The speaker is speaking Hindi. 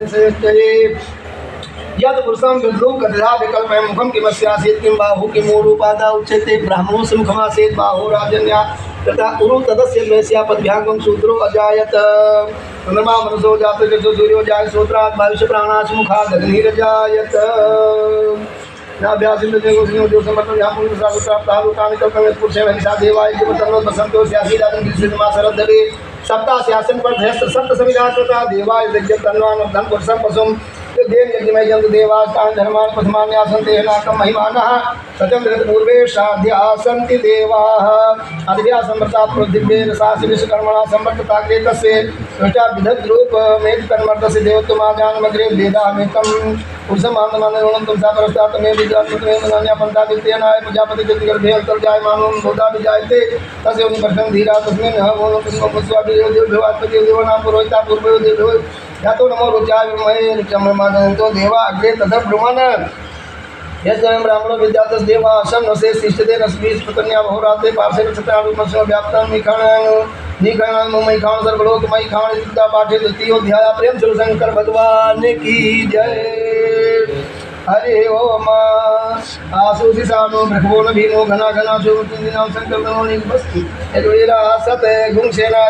यद पुरुषं विद्रुं कथा विकल्पं मुखं किमस्यासीत् किं बाहु किमूरुपादा उच्यते ब्राह्मणो मुखमासीत् बाहो राजन्या तथा उरु तदस्य द्वैस्या पद्भ्यागं शूद्रो अजायत चंद्रमा मनसो जात जसो सूर्यो जाय श्रोत्रात् वायुष प्राणात् मुखात् अग्निरजायत नाभ्यासिन्दो सिंहो जो समर्थ व्यापुर सागुत्रा लोकानि कल्पमे पुरुषे वनिषा देवाय जीवतन्नो बसंतो स्यासी राजन कृष्णमा शरदवे सप्ताह स्यासन पर धैस्त्र सप्त सविधात्रता देवाय यज्ञ तन्वान धन पुरुषं पशुं देव यज्ञमय जंत देवास्तान धर्मान प्रथमान्यासं तेनाकं महिमानः सचंद्र पूर्वे साध्यासन्ति देवाः आदिव्या समर्था दिव्येन सासि विश्वकर्मणा समर्थताग्रे तस्य सृष्टा विधद्रूप मेध कर्मर्तस्य देवत्वमाजानमग्रे वेदामेकं पुरुषमानमानगुणं तुमसा परस्तात् मे विद्यात्मत्वेन नान्या पन्था विद्येनाय प्रजापति जगद्गर्भे अन्तर्जायमानो बहुधा विजायते तस्य उन्निपर्षं धीरा तस्मिन् ह वो पुष्पाभियो देवभवात्मके देवानां पुरोहिता पूर्वयो देवो यातो नमो रुचाय विमहे नित्यममानन्तो देवा अग्रे ततः ब्रह्मन् यद्वयं ब्राह्मणो विद्यातस् देवा असं नसे शिष्यते नस्मीस् प्रतन्या बहुराते पार्श्वे नक्षत्रारूपस्य व्याप्तं निखणं मयिखाण सर्वलोकमयि खाण इत्युक्ता पाठे द्वितीयोऽध्याय प्रेम शिवशंकर भगवान की जय। हरे ओम आसुषिषानो भृगवो न भीमो घना घना शोभिनां संकल्पनो निबस्ति यद्वेरा सत गुंसेना